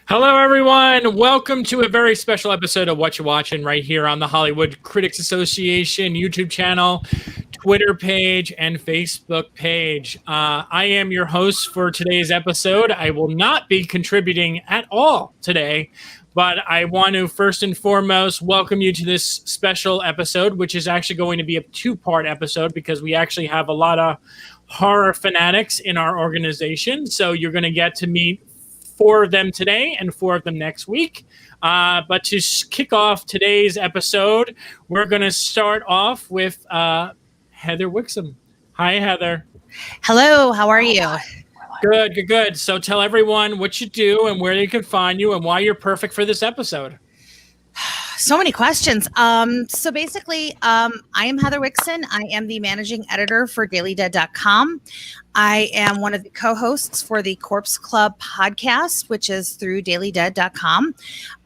Hello, everyone. Welcome to a very special episode of Whatcha Watching right here on the Hollywood Critics Association YouTube channel, Twitter page, and Facebook page. I am your host for today's episode. I will not be contributing at all today, but I want to first and foremost welcome you to this special episode, which is actually going to be a two-part episode because we actually have a lot of horror fanatics in our organization. So you're going to get to meet 4 of them today and 4 of them next week. But to kick off today's episode, we're going to start off with Heather Wixson. Hi, Heather. Hello, how are you? Good. So tell everyone what you do and where they can find you and why you're perfect for this episode. So many questions. So basically, I am Heather Wixson. I am the managing editor for dailydead.com. I am one of the co-hosts for the Corpse Club podcast, which is through dailydead.com.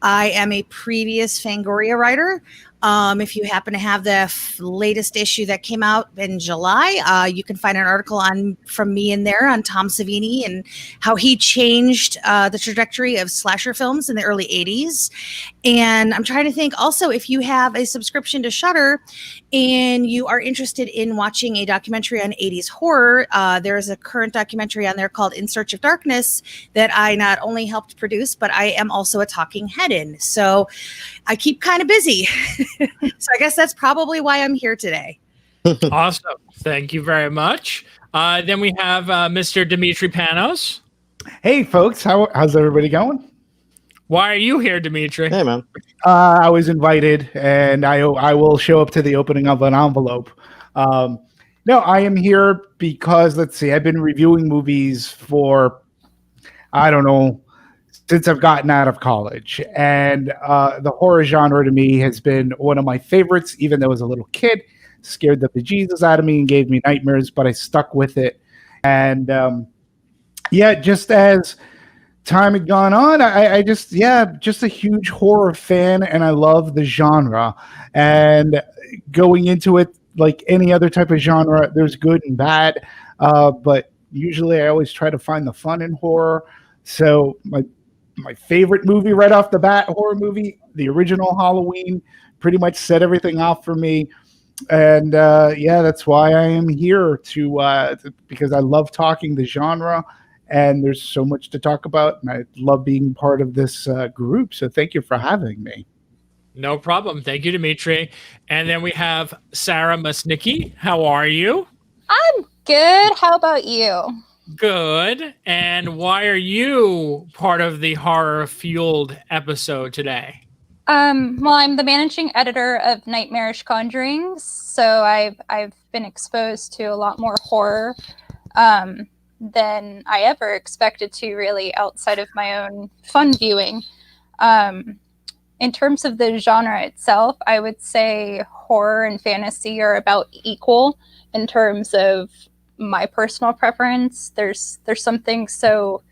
I am a previous Fangoria writer. If you happen to have the latest issue that came out in July, you can find an article from me in there on Tom Savini and how he changed the trajectory of slasher films in the early 80s. And I'm trying to think also, if you have a subscription to Shudder and you are interested in watching a documentary on 80s horror, there is a current documentary on there called In Search of Darkness that I not only helped produce, but I am also a talking head in. So I keep kind of busy. So I guess that's probably why I'm here today. Awesome. Thank you very much. Then we have Mr. Demetri Panos. Hey, folks. How's everybody going? Why are you here, Demetri? Hey, man. I was invited, and I will show up to the opening of an envelope. No, I am here because, let's see, I've been reviewing movies for, I don't know, since I've gotten out of college. And the horror genre to me has been one of my favorites, even though I was a little kid. Scared the bejesus out of me and gave me nightmares, but I stuck with it. And just as time had gone on, I just a huge horror fan, and I love the genre. And going into it, like any other type of genre, there's good and bad. But usually I always try to find the fun in horror. So my favorite movie right off the bat, horror movie, the original Halloween, pretty much set everything off for me. And that's why I am here because I love talking the genre, and there's so much to talk about, and I love being part of this group. So thank you for having me. No problem. Thank you, Demetri. And then we have Sarah Musnicky. How are you? I'm good. How about you? Good. And why are you part of the horror-fueled episode today? Well, I'm the managing editor of Nightmarish Conjurings, so I've been exposed to a lot more horror than I ever expected to, really, outside of my own fun viewing. In terms of the genre itself, I would say horror and fantasy are about equal in terms of my personal preference. There's something so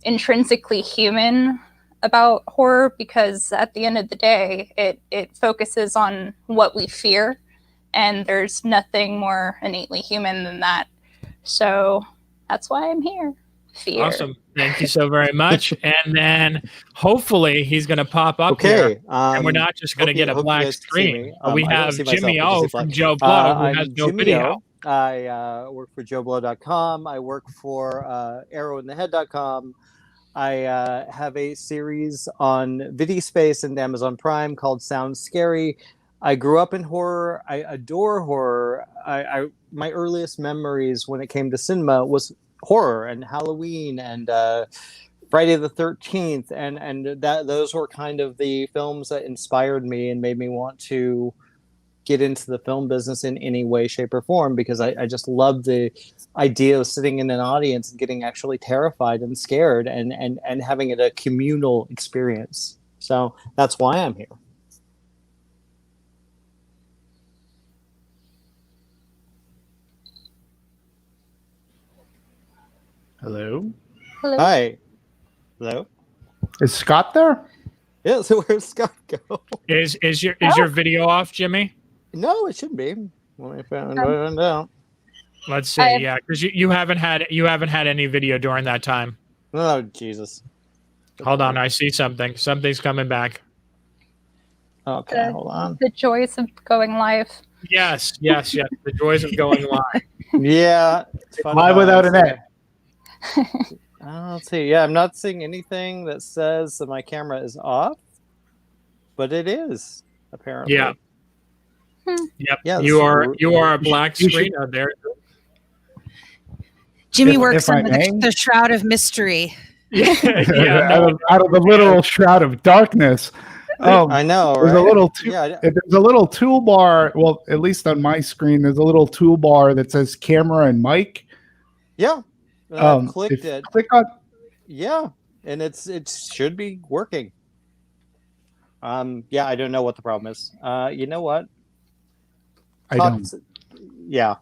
intrinsically human about horror, because at the end of the day, it focuses on what we fear, and there's nothing more innately human than that. So that's why I'm here. Fear. Awesome. Thank you so very much. And then hopefully he's going to pop up here, and we're not just going to get a black screen. We have Jimmy O from Joe Blow, who has no video. I work for JoeBlow.com. I work for ArrowInTheHead.com. I have a series on VidiSpace and Amazon Prime called Sounds Scary. I grew up in horror. I adore horror. My earliest memories when it came to cinema was horror and Halloween and Friday the 13th, and that those were kind of the films that inspired me and made me want to get into the film business in any way, shape, or form, because I just love the idea of sitting in an audience and getting actually terrified and scared and having it a communal experience. So that's why I'm here. Hello? Hello. Hi. Hello? Is Scott there? Yeah, so where's Scott go? Is your video off, Jimmy? No, it shouldn't be. Let me find out. Let's see. I- Yeah, because you haven't had any video during that time. Oh, Jesus. Hold on, I see something. Something's coming back. Okay, hold on. The joys of going live. Yes. The joys of going live. Yeah. it's fun Live without times. an net. Let's see. Yeah, I'm not seeing anything that says that my camera is off, but it is, apparently. Yeah. Yep. Yeah, you are a you black should- screen out there. Jimmy If works I under may. the shroud of mystery. Yeah. out of the literal shroud of darkness. I know, right? There's a little Yeah, there's a little toolbar. Well, at least on my screen, there's a little toolbar that says camera and mic. yeah. I've clicked if you it. Click on. Yeah, and it should be working. Yeah, I don't know what the problem is. You know what? I don't. Yeah,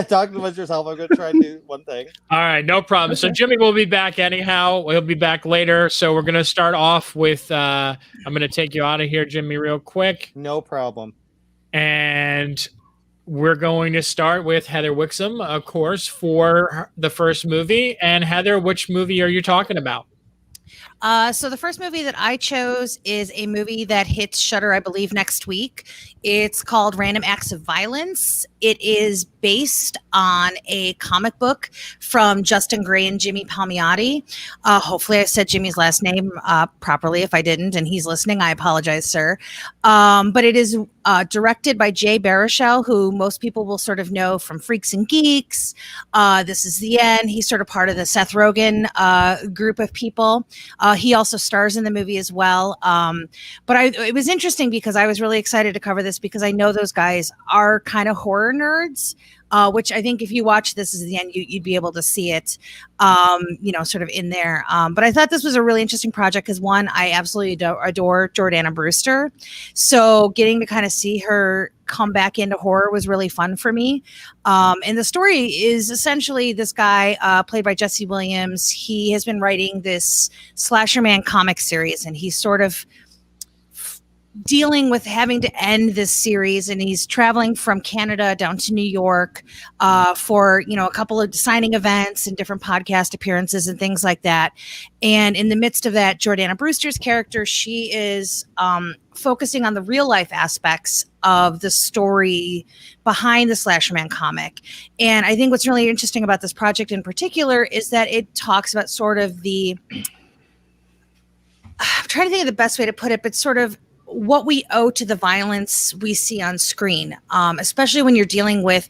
talk amongst yourself. I'm going to try and do one thing. All right, no problem. So Jimmy will be back anyhow. He'll be back later. So we're going to start off with I'm going to take you out of here, Jimmy, real quick. No problem. And we're going to start with Heather Wixson, of course, for the first movie. And Heather, which movie are you talking about? So the first movie that I chose is a movie that hits Shudder, I believe, next week. It's called Random Acts of Violence. It is based on a comic book from Justin Gray and Jimmy Palmiotti. Hopefully I said Jimmy's last name properly. If I didn't and he's listening, I apologize, sir. But it is directed by Jay Baruchel, who most people will sort of know from Freaks and Geeks. This Is the End. He's sort of part of the Seth Rogen group of people. He also stars in the movie as well. But it was interesting because I was really excited to cover this because I know those guys are kind of horror nerds, which I think if you watch This Is the End, you'd be able to see it, sort of in there. But I thought this was a really interesting project because, one, I absolutely adore Jordana Brewster. So getting to kind of see her come back into horror was really fun for me. And the story is essentially this guy played by Jesse Williams. He has been writing this Slasher Man comic series, and he's sort of dealing with having to end this series, and he's traveling from Canada down to New York for a couple of signing events and different podcast appearances and things like that. And in the midst of that, Jordana Brewster's character, she is focusing on the real life aspects of the story behind the Slasher Man comic. And I think what's really interesting about this project in particular is that it talks about sort of I'm trying to think of the best way to put it, but sort of what we owe to the violence we see on screen, especially when you're dealing with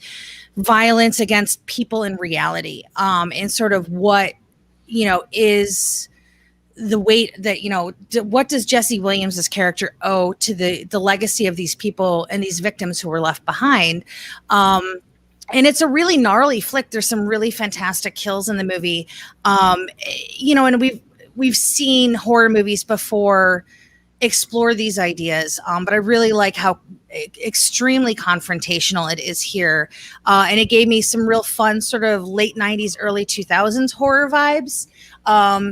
violence against people in reality, and sort of what, is the weight that, what does Jesse Williams' character owe to the legacy of these people and these victims who were left behind. And it's a really gnarly flick. There's some really fantastic kills in the movie. And we've seen horror movies before explore these ideas, but I really like how extremely confrontational it is here, and it gave me some real fun sort of late 90s early 2000s horror vibes.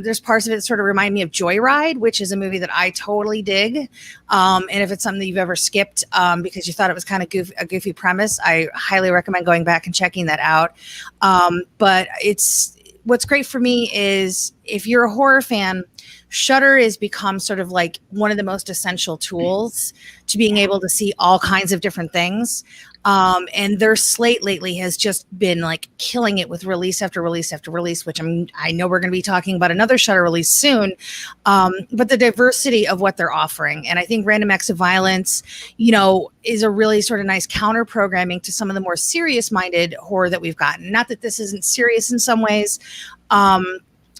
There's parts of it that sort of remind me of Joyride, which is a movie that I totally dig, and if it's something that you've ever skipped because you thought it was kind of a goofy premise, I highly recommend going back and checking that out. But what's great for me is if you're a horror fan, Shudder has become sort of like one of the most essential tools to being able to see all kinds of different things. And their slate lately has just been like killing it with release after release after release, which I know we're going to be talking about another Shudder release soon. But the diversity of what they're offering. And I think Random Acts of Violence, is a really sort of nice counter programming to some of the more serious minded horror that we've gotten. Not that this isn't serious in some ways.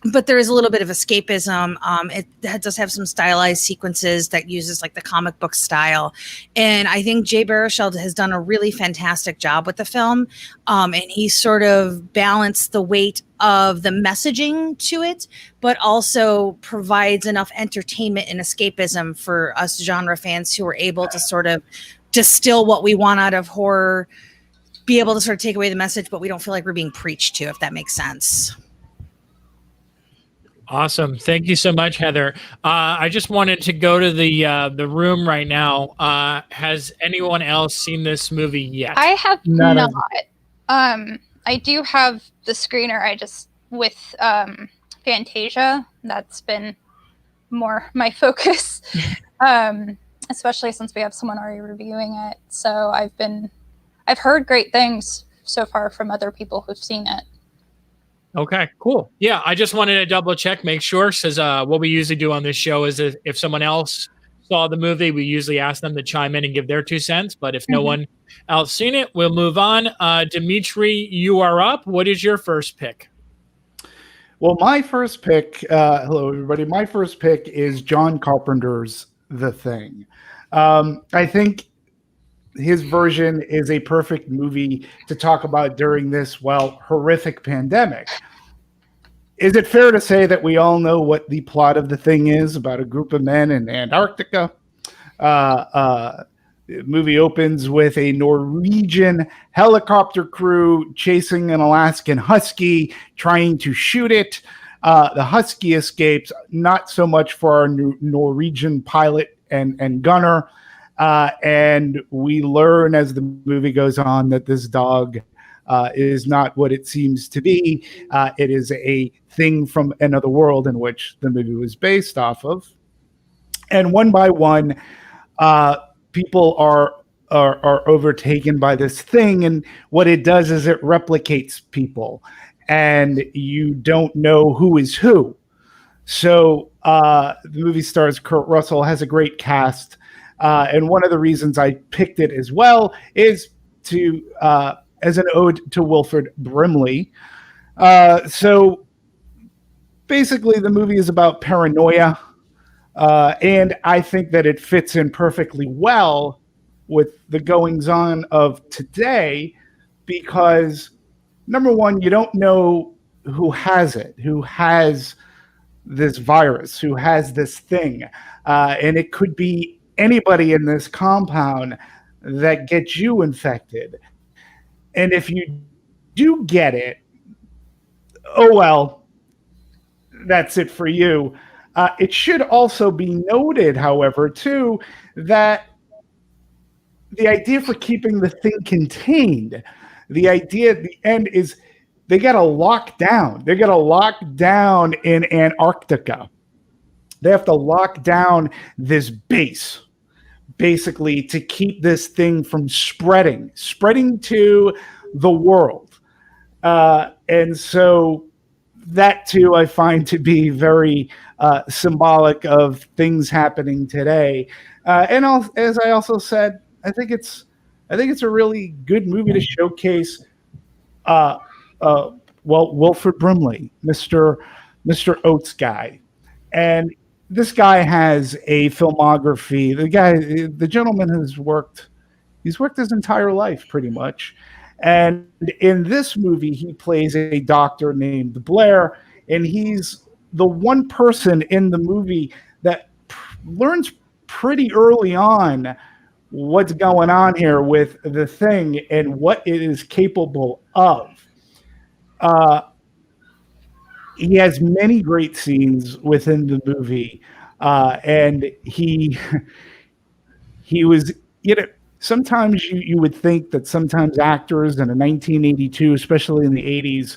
but there is a little bit of escapism. It does have some stylized sequences that uses like the comic book style. And I think Jay Baruchel has done a really fantastic job with the film. And he sort of balanced the weight of the messaging to it, but also provides enough entertainment and escapism for us genre fans who are able to sort of distill what we want out of horror, be able to sort of take away the message, but we don't feel like we're being preached to, if that makes sense. Awesome. Thank you so much, Heather. I just wanted to go to the room right now. Has anyone else seen this movie yet? I have Not not. I do have the screener. I just with Fantasia. That's been more my focus, especially since we have someone already reviewing it. So I've heard great things so far from other people who've seen it. Okay, cool. Yeah, I just wanted to double check, make sure, because what we usually do on this show is if someone else saw the movie, we usually ask them to chime in and give their 2 cents. But if no one else seen it, we'll move on. Demetri, you are up. What is your first pick? Well, my first pick, hello everybody. My first pick is John Carpenter's The Thing. I think his version is a perfect movie to talk about during this, well, horrific pandemic. Is it fair to say that we all know what the plot of The Thing is, about a group of men in Antarctica? The movie opens with a Norwegian helicopter crew chasing an Alaskan husky, trying to shoot it. The husky escapes, not so much for our Norwegian pilot and gunner. And we learn as the movie goes on that this dog is not what it seems to be. It is a thing from another world in which the movie was based off of. And one by one, people are overtaken by this thing. And what it does is it replicates people. And you don't know who is who. So the movie stars Kurt Russell, has a great cast. And one of the reasons I picked it as well is to as an ode to Wilford Brimley. So basically, the movie is about paranoia, and I think that it fits in perfectly well with the goings-on of today because, number one, you don't know who has it, who has this virus, who has this thing, and it could be anybody in this compound that gets you infected. And if you do get it, oh well, that's it for you. It should also be noted, however, too, that the idea for keeping the thing contained, the idea at the end is they got to lock down. They got to lock down in Antarctica. They have to lock down this base, basically, to keep this thing from spreading to the world. And so that, too, I find to be very symbolic of things happening today. And as I also said, I think it's a really good movie to showcase, Wilford Brimley, Mr. Oates guy. And this guy has a filmography. The gentleman has worked his entire life pretty much. And in this movie, he plays a doctor named Blair, and he's the one person in the movie that learns pretty early on what's going on here with the thing and what it is capable of. He has many great scenes within the movie, and he was, sometimes you would think that sometimes actors in a 1982, especially in the 80s,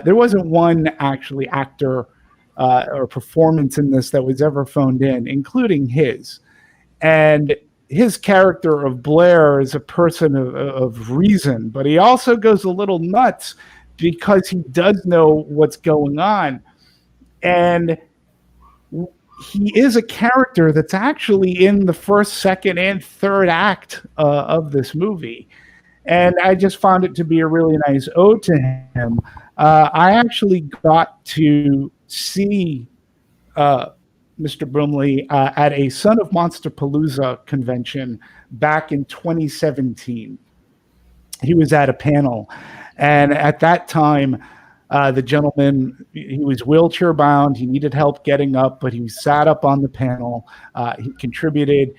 there wasn't one actually actor or performance in this that was ever phoned in, including his. And his character of Blair is a person of reason, but he also goes a little nuts because he does know what's going on. And he is a character that's actually in the first, second, and third act of this movie. And I just found it to be a really nice ode to him. I actually got to see Mr. Brumley at a Son of Monsterpalooza convention back in 2017. He was at a panel, and at that time, the gentleman, he was wheelchair bound. He needed help getting up, but he sat up on the panel. He contributed.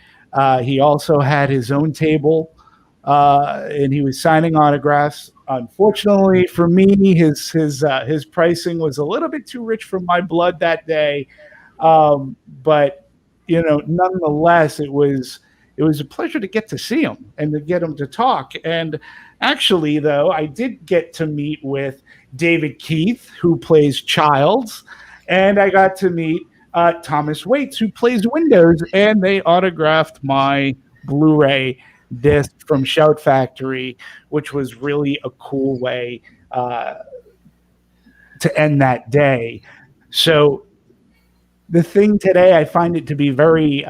He also had his own table, and he was signing autographs. Unfortunately for me, his pricing was a little bit too rich for my blood that day. But nonetheless, it was a pleasure to get to see him and to get him to talk. And actually, though, I did get to meet with David Keith, who plays Childs, and I got to meet Thomas Waits, who plays Windows, and they autographed my Blu-ray disc from Shout Factory, which was really a cool way to end that day. So the thing today, I find it to be very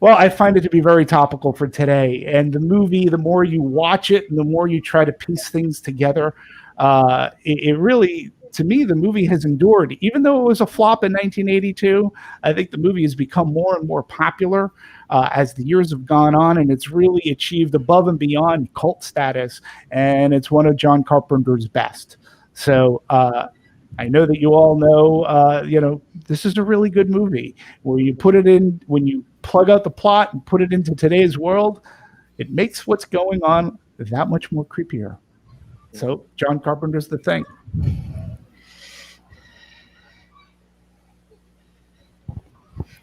very topical for today. And the movie, the more you watch it and the more you try to piece things together, it really, to me, the movie has endured. Even though it was a flop in 1982, I think the movie has become more and more popular as the years have gone on, and it's really achieved above and beyond cult status, and it's one of John Carpenter's best. So I know that you all know, this is a really good movie. Where you put it in, when you plug out the plot and put it into today's world, it makes what's going on that much more creepier. So John Carpenter's The Thing.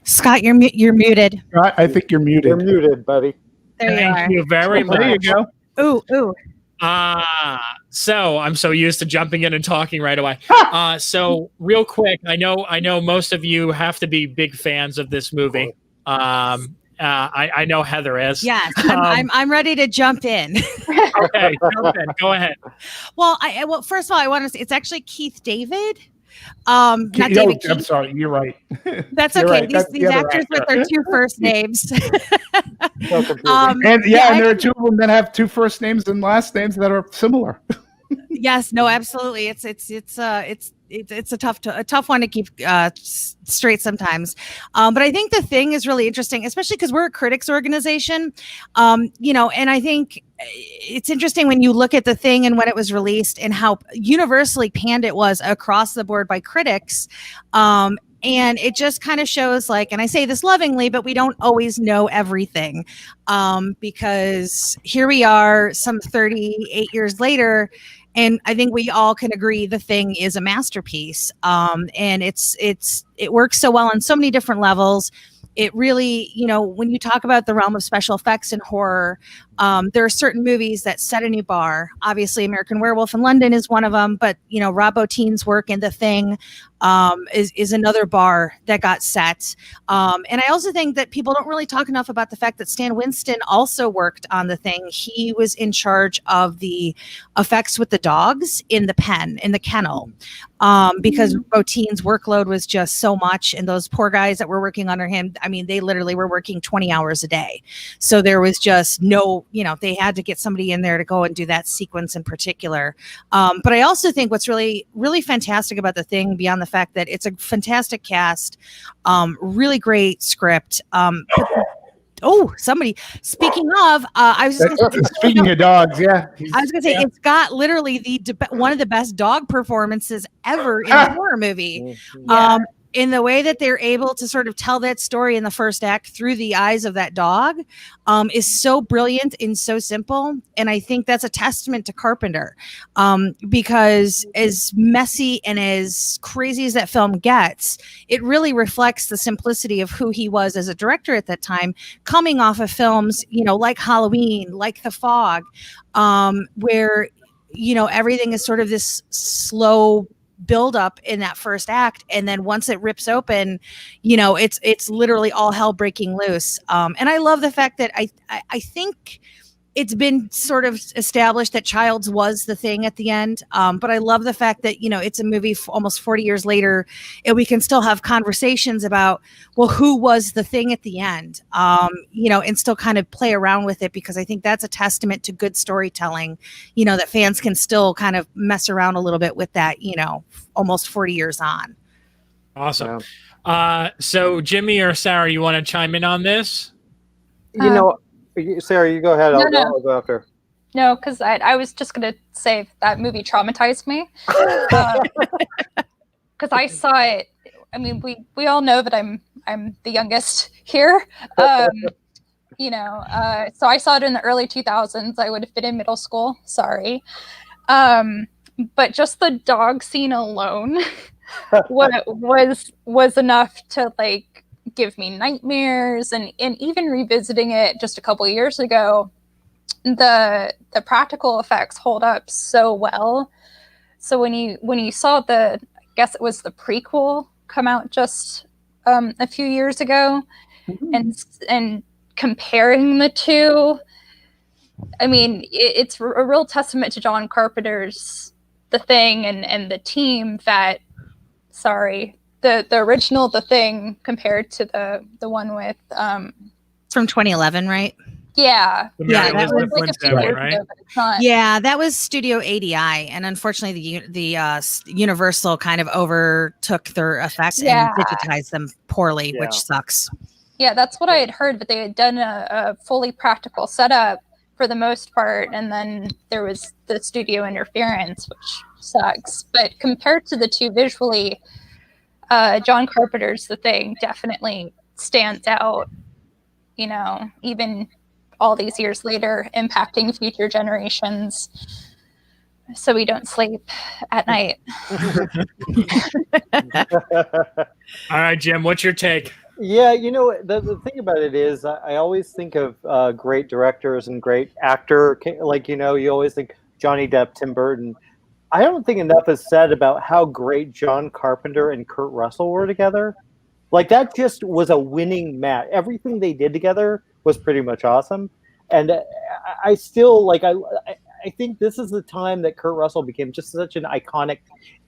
Scott, you're muted. I think you're muted. You're muted, buddy. There you are. Thank you very much. There you go. Ooh. So I'm so used to jumping in and talking right away. So real quick, I know most of you have to be big fans of this movie. I know Heather is. Yes, I'm ready to jump in. Okay, jump in. Go ahead. Well, first of all, I want to say it's actually Keith David. Not David Keith. I'm sorry, you're right. That's You're okay. right. These actors with their two first names. And there are two of them that have two first names and last names that are similar. Yes, no, absolutely. It's a tough one to keep straight sometimes. But I think The Thing is really interesting, especially because we're a critics organization. And I think it's interesting when you look at The Thing and when it was released and how universally panned it was across the board by critics. And it just kind of shows, and I say this lovingly, but we don't always know everything, because here we are some 38 years later, and I think we all can agree The Thing is a masterpiece. And it works so well on so many different levels. It really, when you talk about the realm of special effects and horror, there are certain movies that set a new bar. Obviously, American Werewolf in London is one of them, but Rob Bottin's work in The Thing is another bar that got set. And I also think that people don't really talk enough about the fact that Stan Winston also worked on The Thing. He was in charge of the effects with the dogs in the kennel, because Bottin's workload was just so much, and those poor guys that were working under him, I mean, they literally were working 20 hours a day. So there was just no, they had to get somebody in there to go and do that sequence in particular. But I also think what's really, really fantastic about The Thing, beyond the fact that it's a fantastic cast, really great script. Somebody. Speaking of, I was just gonna say, speaking of dogs, yeah. I was going to say, it's got literally one of the best dog performances ever in a horror movie. In the way that they're able to sort of tell that story in the first act through the eyes of that dog, is so brilliant and so simple. And I think that's a testament to Carpenter, because as messy and as crazy as that film gets, it really reflects the simplicity of who he was as a director at that time, coming off of films, like Halloween, like The Fog, where, everything is sort of this slow build up in that first act, and then once it rips open, it's literally all hell breaking loose. And I love the fact that I think it's been sort of established that Childs was the thing at the end. But I love the fact that, it's a movie almost 40 years later, and we can still have conversations about, well, who was the thing at the end, and still kind of play around with it, because I think that's a testament to good storytelling, that fans can still kind of mess around a little bit with that, almost 40 years on. Awesome. So Jimmy or Sarah, you want to chime in on this? Sarah, you go ahead. I'll go after. No, because I was just going to say that movie traumatized me. Because I saw it. I mean, we all know that I'm the youngest here. So I saw it in the early 2000s. I would have been in middle school. Sorry. But just the dog scene alone was enough to give me nightmares, and even revisiting it just a couple years ago, the practical effects hold up so well. So when you saw I guess it was the prequel come out just a few years ago, and comparing the two, I mean, it's a real testament to John Carpenter's The Thing and the team that, the original The Thing compared to the one with from 2011, right? Yeah. That was like a few years ago, but it's not. Yeah, that was Studio ADI, and unfortunately the Universal kind of overtook their effects and digitized them poorly, which sucks. Yeah, that's what I had heard, but they had done a fully practical setup for the most part, and then there was the studio interference, which sucks. But compared to the two visually, John Carpenter's The Thing definitely stands out, even all these years later, impacting future generations, so we don't sleep at night. All right, Jim, what's your take? Yeah, the thing about it is I always think of great directors and great actor, you always think Johnny Depp, Tim Burton. I don't think enough is said about how great John Carpenter and Kurt Russell were together. That just was a winning match. Everything they did together was pretty much awesome. And I still, I think this is the time that Kurt Russell became just such an iconic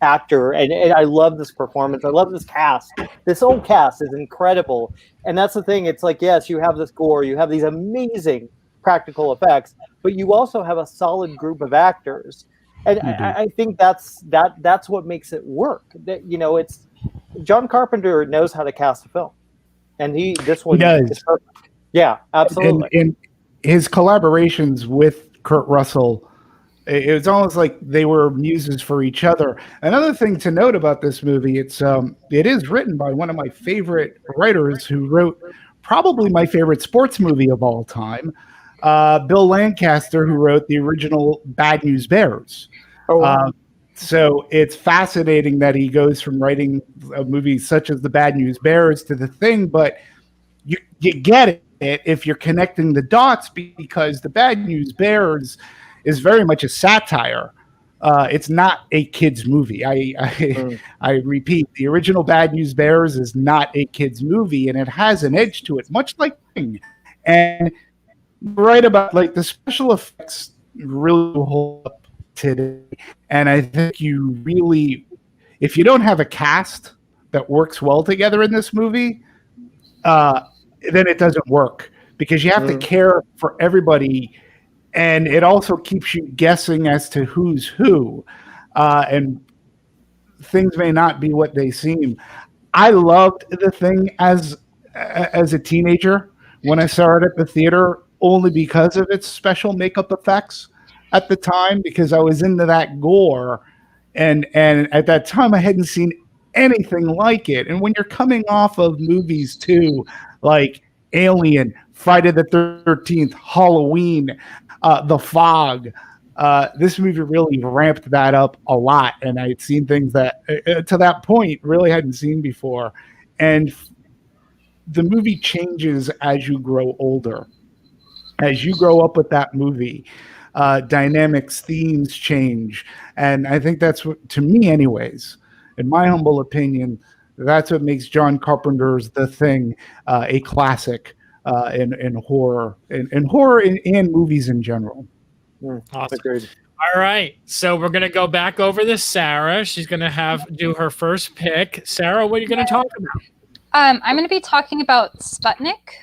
actor. And I love this performance. I love this cast. This whole cast is incredible. And that's the thing. It's yes, you have this gore. You have these amazing practical effects. But you also have a solid group of actors. And I think that's what makes it work. That it's John Carpenter knows how to cast a film, and this one is perfect. Yeah, absolutely. And his collaborations with Kurt Russell, it was almost like they were muses for each other. Another thing to note about this movie, it is written by one of my favorite writers who wrote probably my favorite sports movie of all time, Bill Lancaster, who wrote the original Bad News Bears. So it's fascinating that he goes from writing a movie such as the Bad News Bears to The Thing, but you get it if you're connecting the dots, because the Bad News Bears is very much a satire. It's not a kid's movie. I repeat, the original Bad News Bears is not a kid's movie, and it has an edge to it, much like Thing. And right about the special effects really hold up today. And I think you really, if you don't have a cast that works well together in this movie, then it doesn't work, because you have to care for everybody, and it also keeps you guessing as to who's who, and things may not be what they seem. I loved The Thing as a teenager when I saw it at the theater, only because of its special makeup effects at the time, because I was into that gore, and at that time I hadn't seen anything like it. And when you're coming off of movies too, like Alien, Friday the 13th, Halloween, The Fog, this movie really ramped that up a lot, and I'd seen things that to that point really hadn't seen before. And the movie changes as you grow older, as you grow up with that movie. Dynamics, themes change, and I think that's what, to me anyways, in my humble opinion, that's what makes John Carpenter's The Thing a classic in horror and horror and movies in general. Awesome. Agreed. All right, so we're gonna go back over to Sarah. She's gonna do her first pick. Sarah, what are you gonna talk about? I'm going to be talking about Sputnik,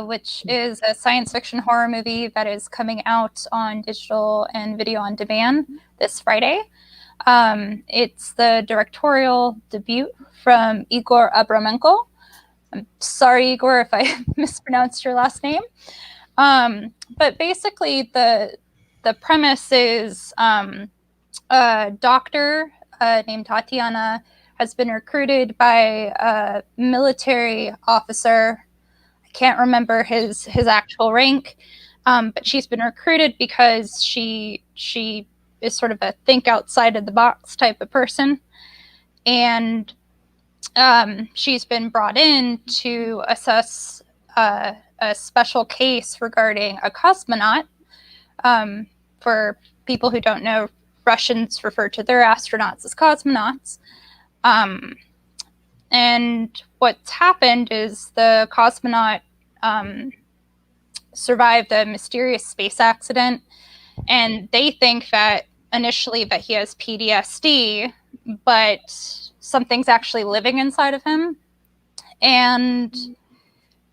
which is a science fiction horror movie that is coming out on digital and video on demand this Friday. It's the directorial debut from Igor Abramenko. I'm sorry, Igor, if I mispronounced your last name. But basically, the premise is a doctor named Tatiana has been recruited by a military officer. I can't remember his actual rank, but she's been recruited because she is sort of a think outside of the box type of person. And she's been brought in to assess a special case regarding a cosmonaut. For people who don't know, Russians refer to their astronauts as cosmonauts. And what's happened is the cosmonaut survived a mysterious space accident, and they think that initially that he has PTSD, but something's actually living inside of him, and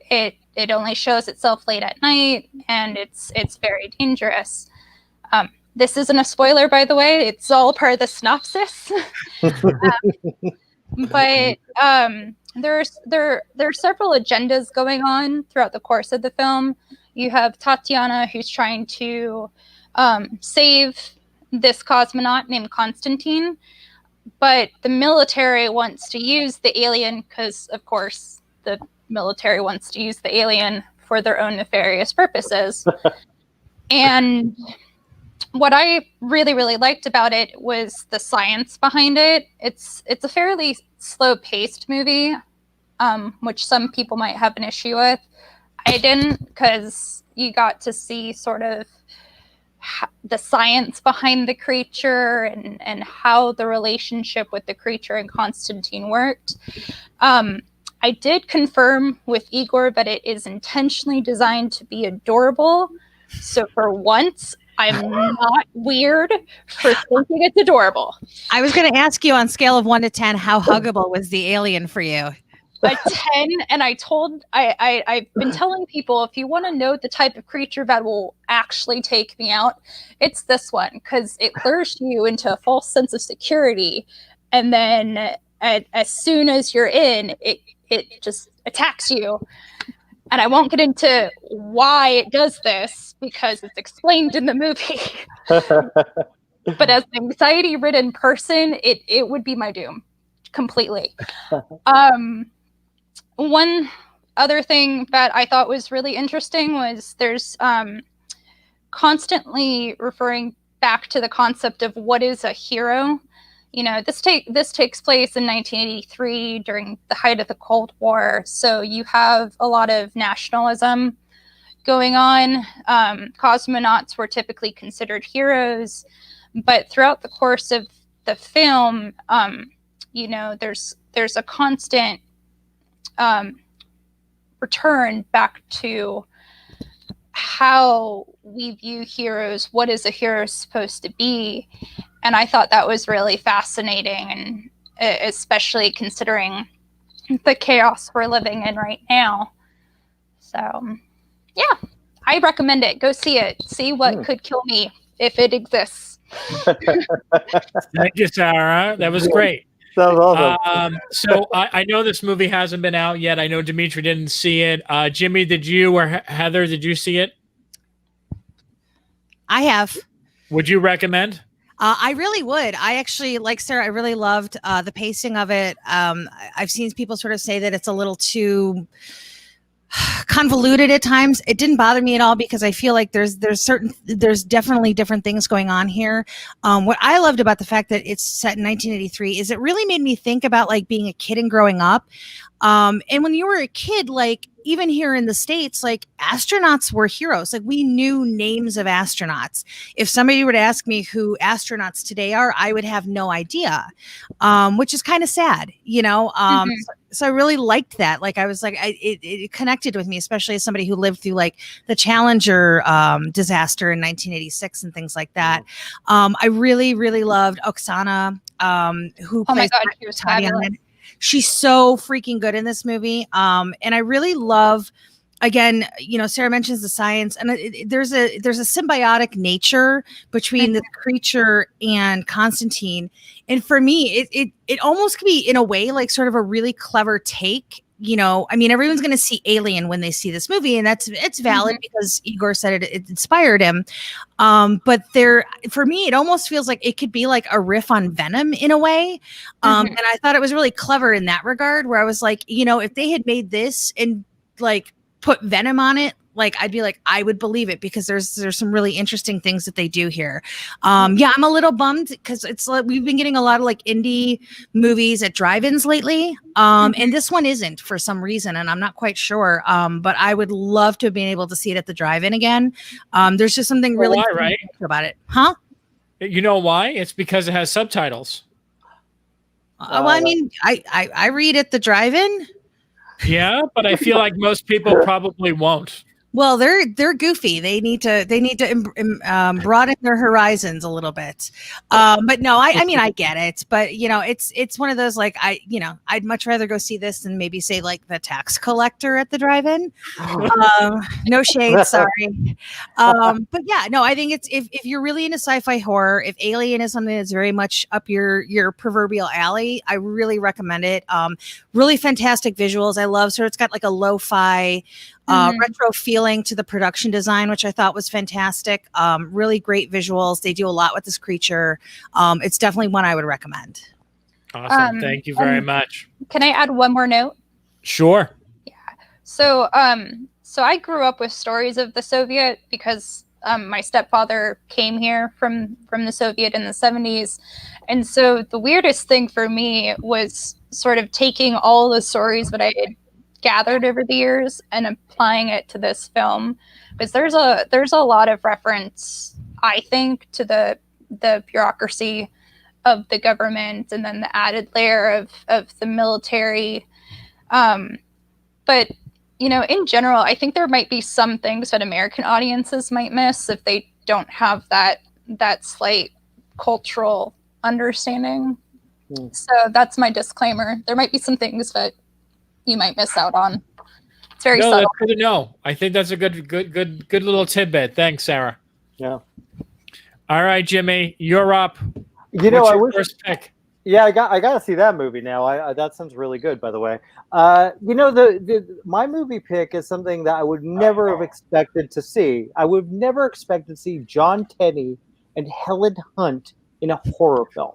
it only shows itself late at night, and it's very dangerous. This isn't a spoiler, by the way. It's all part of the synopsis. But there are several agendas going on throughout the course of the film. You have Tatiana, who's trying to save this cosmonaut named Konstantin, but the military wants to use the alien because, of course, the military wants to use the alien for their own nefarious purposes. And what I really, really liked about it was the science behind it. It's a fairly slow-paced movie, which some people might have an issue with. I didn't, because you got to see sort of the science behind the creature and how the relationship with the creature and Konstantin worked. I did confirm with Igor that it is intentionally designed to be adorable. So for once, I'm not weird for thinking it's adorable. I was going to ask you on scale of 1 to 10, how huggable was the alien for you? A 10, and I've been telling people, if you want to know the type of creature that will actually take me out, it's this one, because it lures you into a false sense of security, and then as soon as you're in, it just attacks you. And I won't get into why it does this because it's explained in the movie. But as an anxiety-ridden person, it would be my doom completely. One other thing that I thought was really interesting was there's constantly referring back to the concept of what is a hero. You know, this takes place in 1983 during the height of the Cold War. So you have a lot of nationalism going on. Cosmonauts were typically considered heroes, but throughout the course of the film, you know, there's a constant return back to how we view heroes. What is a hero supposed to be? And I thought that was really fascinating, and especially considering the chaos we're living in right now. So, yeah, I recommend it. Go see it. See what could kill me if it exists. Thank you, Sarah. That was great. That was awesome. So I know this movie hasn't been out yet. I know Demetri didn't see it. Jimmy, did you, or Heather, did you see it? I have. Would you recommend? I really would. I actually, like Sarah, I really loved the pacing of it. I've seen people sort of say that it's a little too convoluted at times. It didn't bother me at all because I feel like there's definitely different things going on here. What I loved about the fact that it's set in 1983 is it really made me think about like being a kid and growing up. And when you were a kid, like even here in the States, like astronauts were heroes. Like we knew names of astronauts. If somebody were to ask me who astronauts today are, I would have no idea, which is kind of sad, you know? So I really liked that. Like I was like, it connected with me, especially as somebody who lived through like the Challenger disaster in 1986 and things like that. I really, really loved Oksana, who plays she was fabulous. She's so freaking good in this movie. And I really love, again, you know, Sarah mentions the science, and there's a symbiotic nature between the creature and Constantine. And for me, it almost could be in a way like sort of a really clever take. You know, I mean, everyone's going to see Alien when they see this movie, and it's valid because Igor said it inspired him. But for me, it almost feels like it could be like a riff on Venom in a way. And I thought it was really clever in that regard, where I was like, you know, if they had made this and like put Venom on it, like I'd be like, I would believe it, because there's some really interesting things that they do here. Yeah, I'm a little bummed because it's like we've been getting a lot of like indie movies at drive-ins lately. And this one isn't for some reason, and I'm not quite sure. But I would love to have been able to see it at the drive-in again. There's just something really right about it. Huh? You know why? It's because it has subtitles. Well, I mean, I read at the drive-in. Yeah, but I feel like most people probably won't. Well, they're goofy. They need to broaden their horizons a little bit. But no, I mean, I get it. But you know, it's one of those like I'd much rather go see this than maybe say like The Tax Collector at the drive-in. No shade, sorry. But yeah, no, I think it's if you're really into sci-fi horror, if Alien is something that's very much up your proverbial alley, I really recommend it. Really fantastic visuals. I love. So it's got like a lo-fi. Retro feeling to the production design, which I thought was fantastic. Really great visuals. They do a lot with this creature. It's definitely one I would recommend. Awesome. Thank you very much. Can I add one more note? Sure. Yeah. So I grew up with stories of the Soviet because my stepfather came here from the Soviet in the 70s. And so the weirdest thing for me was sort of taking all the stories that I had gathered over the years and applying it to this film, because there's a lot of reference, I think, to the bureaucracy of the government, and then the added layer of the military. But you know, in general, I think there might be some things that American audiences might miss if they don't have that slight cultural understanding. So that's my disclaimer. There might be some things that you might miss out on. It's very subtle. That's good to know. I think that's a good little tidbit. Thanks, Sarah. Yeah. All right, Jimmy, you're up. You know, What's I your wish. first pick? Yeah, I got to see that movie now. That sounds really good, by the way. You know, my movie pick is something that I would never have expected to see. I would never expect to see John Tenney and Helen Hunt in a horror film.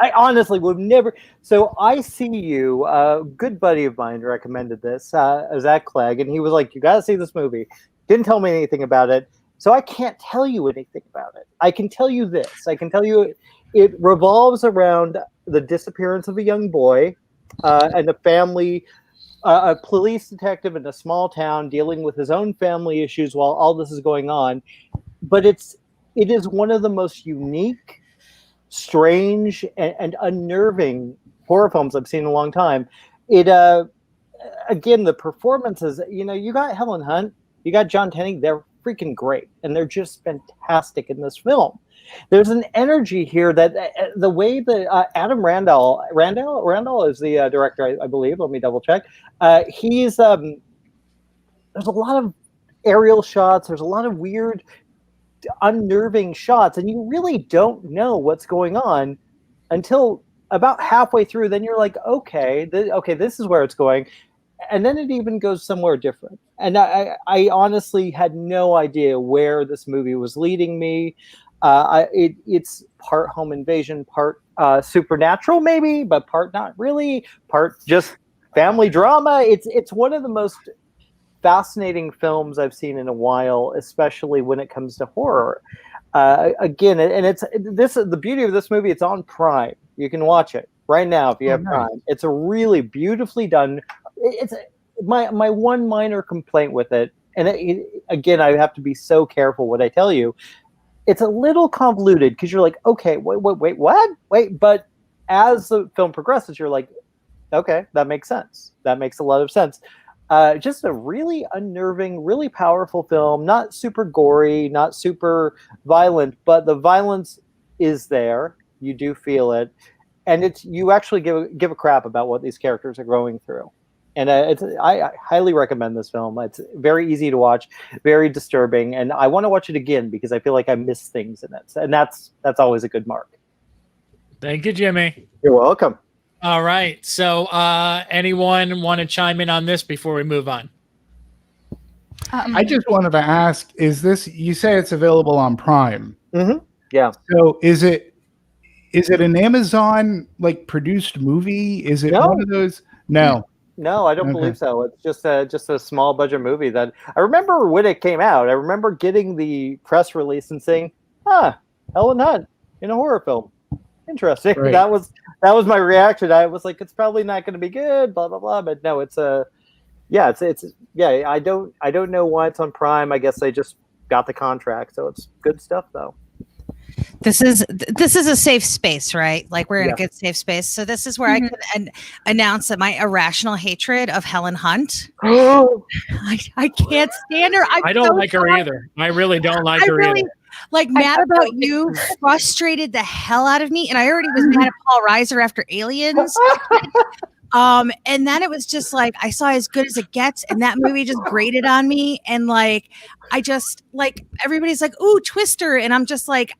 I honestly would never. So I See You, a good buddy of mine recommended this, Zach Clegg, and he was like, "You got to see this movie." Didn't tell me anything about it, so I can't tell you anything about it. I can tell you this. I can tell you it revolves around the disappearance of a young boy and a family, a police detective in a small town dealing with his own family issues while all this is going on. But it is one of the most unique, strange, and unnerving horror films I've seen in a long time. It again, the performances, you know, you got Helen Hunt, you got John Tenney, they're freaking great, and they're just fantastic in this film. There's an energy here that the way that Adam Randall is the director, I believe. Let me double check. He's there's a lot of aerial shots. There's a lot of weird, unnerving shots, and you really don't know what's going on until about halfway through. Then you're like, okay, this is where it's going, and then it even goes somewhere different. And I honestly had no idea where this movie was leading me. It's part home invasion, part supernatural maybe, but part not really, part just family drama. It's one of the most fascinating films I've seen in a while, especially when it comes to horror. Again, and it's the beauty of this movie. It's on Prime. You can watch it right now if you have Prime. It's a really beautifully done. my one minor complaint with it, and again, I have to be so careful what I tell you. It's a little convoluted because you're like, okay, wait, what? Wait, but as the film progresses, you're like, okay, that makes sense. That makes a lot of sense. Just a really unnerving, really powerful film. Not super gory, not super violent, but the violence is there. You do feel it, and you actually give a crap about what these characters are going through. And I highly recommend this film. It's very easy to watch, very disturbing, and I want to watch it again because I feel like I missed things in it, and that's always a good mark. Thank you, Jimmy. You're welcome. All right. So, anyone want to chime in on this before we move on? I just wanted to ask: is this? You say it's available on Prime? Mm-hmm. Yeah. So, is it an Amazon produced movie? Is it one of those? No. No, I don't believe so. It's just a small budget movie that I remember when it came out. I remember getting the press release and saying, Helen Hunt in a horror film. Interesting. Right. That was my reaction. I was like, it's probably not going to be good, blah blah blah. But no, it's I don't know why it's on Prime. I guess they just got the contract, so it's good stuff though. This is a safe space, right? Like we're in a good safe space. So this is where I can announce that my irrational hatred of Helen Hunt. I can't stand her. I don't like her either. I really don't like her either. Mad About You frustrated the hell out of me, and I already was mad at Paul Reiser after Aliens. And then it was just like I saw As Good as It Gets, and that movie just grated on me. And I just everybody's like, "Ooh, Twister," and I'm just like,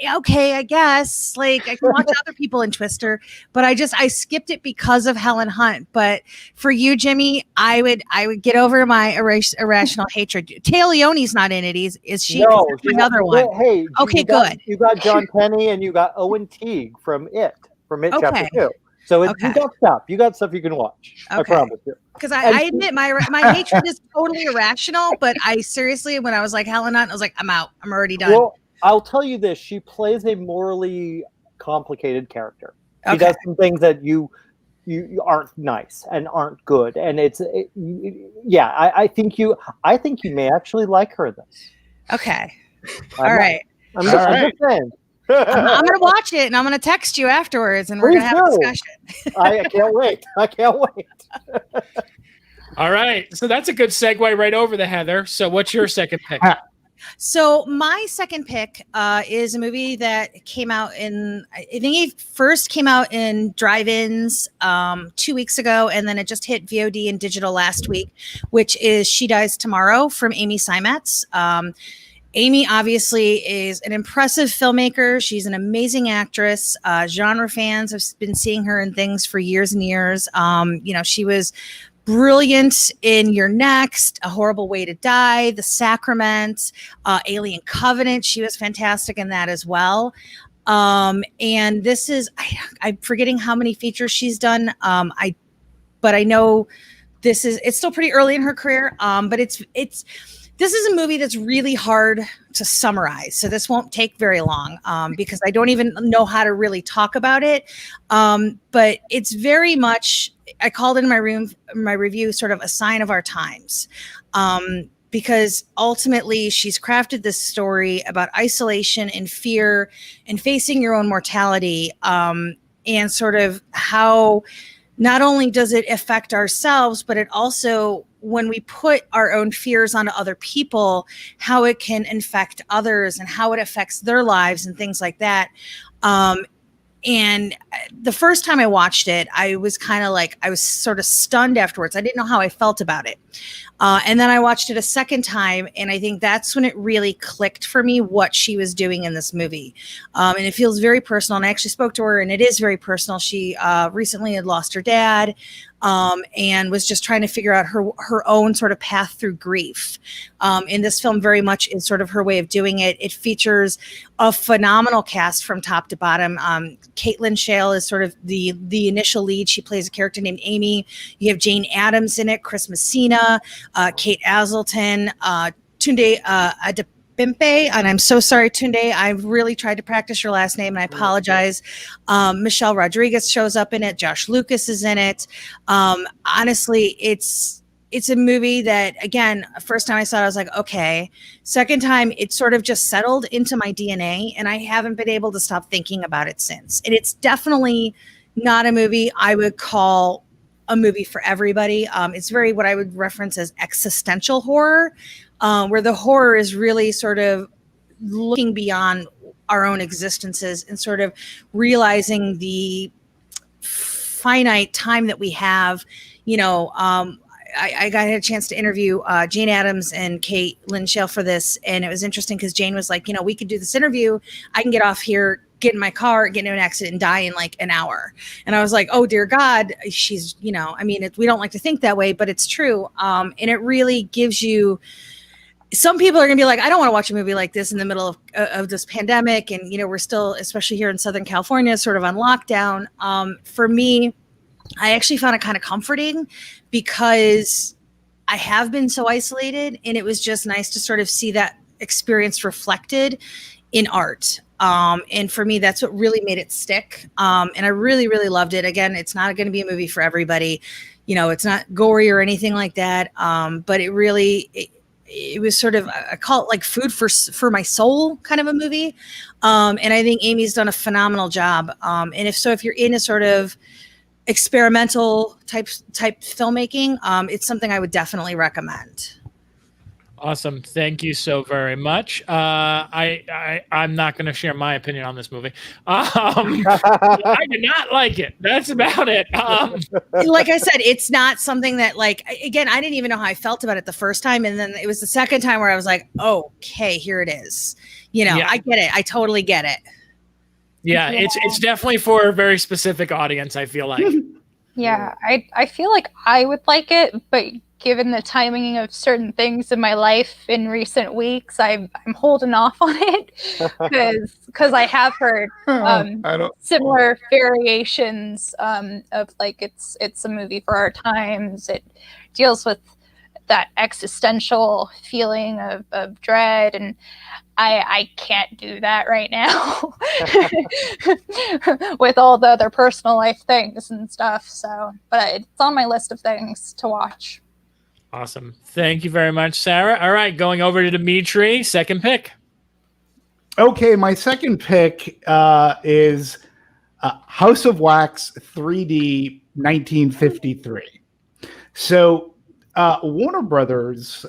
I guess I can watch other people in Twister, but I skipped it because of Helen Hunt. But for you, Jimmy, I would get over my irrational hatred. Taylor Leone's not in it. Is she? No, another one. Hey, okay, good. You got John Penny and you got Owen Teague from It Chapter 2. So you got stuff you can watch. Okay. I promise you. Because I admit my hatred is totally irrational, but I seriously, when I was like Helen Hunt, I was like, I'm out. I'm already done. Well, I'll tell you this: she plays a morally complicated character. She does some things that you aren't nice and aren't good, and I think you may actually like her in this. Okay. All right. I'm just saying. I'm going to watch it and I'm going to text you afterwards and we're going to have a discussion. I can't wait. All right. So that's a good segue right over to Heather. So what's your second pick? So my second pick is a movie that came out I think it first came out in drive-ins 2 weeks ago, and then it just hit VOD and digital last week, which is She Dies Tomorrow from Amy Seimetz. Amy obviously is an impressive filmmaker. She's an amazing actress. Genre fans have been seeing her in things for years and years. She was brilliant in You're Next, A Horrible Way to Die, The Sacrament, Alien Covenant. She was fantastic in that as well. And this is, I'm forgetting how many features she's done. But I know it's still pretty early in her career. But this is a movie that's really hard to summarize. So this won't take very long because I don't even know how to really talk about it. But it's very much, I called in my review sort of a sign of our times. Because ultimately she's crafted this story about isolation and fear and facing your own mortality, and sort of how not only does it affect ourselves, but it also, when we put our own fears onto other people, how it can infect others and how it affects their lives and things like that. And the first time I watched it, I was I was sort of stunned afterwards. I didn't know how I felt about it. And then I watched it a second time, and I think that's when it really clicked for me what she was doing in this movie. And it feels very personal. And I actually spoke to her, and it is very personal. She recently had lost her dad, and was just trying to figure out her own sort of path through grief. And this film very much is sort of her way of doing it. It features a phenomenal cast from top to bottom. Caitlin Shale is sort of the initial lead. She plays a character named Amy. You have Jane Addams in it, Chris Messina, Kate Aselton, Tunde Bimpe, and I'm so sorry, Tunde. I've really tried to practice your last name, and I apologize. Michelle Rodriguez shows up in it. Josh Lucas is in it. Honestly, it's a movie that, again, first time I saw it, I was like, okay. Second time, it sort of just settled into my DNA, and I haven't been able to stop thinking about it since. And it's definitely not a movie I would call a movie for everybody. It's very what I would reference as existential horror, where the horror is really sort of looking beyond our own existences and sort of realizing the finite time that we have. I got a chance to interview Jane Addams and Kate Lynn-Shale for this, and it was interesting because Jane was like, we could do this interview. I can get off here, get in my car, get into an accident, and die in like an hour. And I was like, oh dear God, she's, we don't like to think that way, but it's true. And it really gives you. Some people are going to be like, I don't want to watch a movie like this in the middle of this pandemic, and we're still, especially here in Southern California, sort of on lockdown. For me, I actually found it kind of comforting because I have been so isolated, and it was just nice to sort of see that experience reflected in art. And for me, that's what really made it stick. And I really, really loved it. Again, it's not going to be a movie for everybody. It's not gory or anything like that. But it really, it was sort of, I call it like food for my soul kind of a movie. And I think Amy's done a phenomenal job. And if you're in a sort of experimental type filmmaking, it's something I would definitely recommend. Awesome. Thank you so very much. I'm not going to share my opinion on this movie. I did not like it. That's about it. Like I said, it's not something that, again, I didn't even know how I felt about it the first time. And then it was the second time where I was like, okay, here it is. Yeah. I get it. I totally get it. Yeah, it's definitely for a very specific audience, I feel like. Yeah, I feel like I would like it, but given the timing of certain things in my life in recent weeks, I'm holding off on it because I have heard similar variations of like it's a movie for our times. It deals with that existential feeling of dread, and I can't do that right now with all the other personal life things and stuff. So, but it's on my list of things to watch. Awesome. Thank you very much, Sarah. All right, going over to Demetri, second pick. Okay, my second pick is House of Wax 3D 1953. So Warner Brothers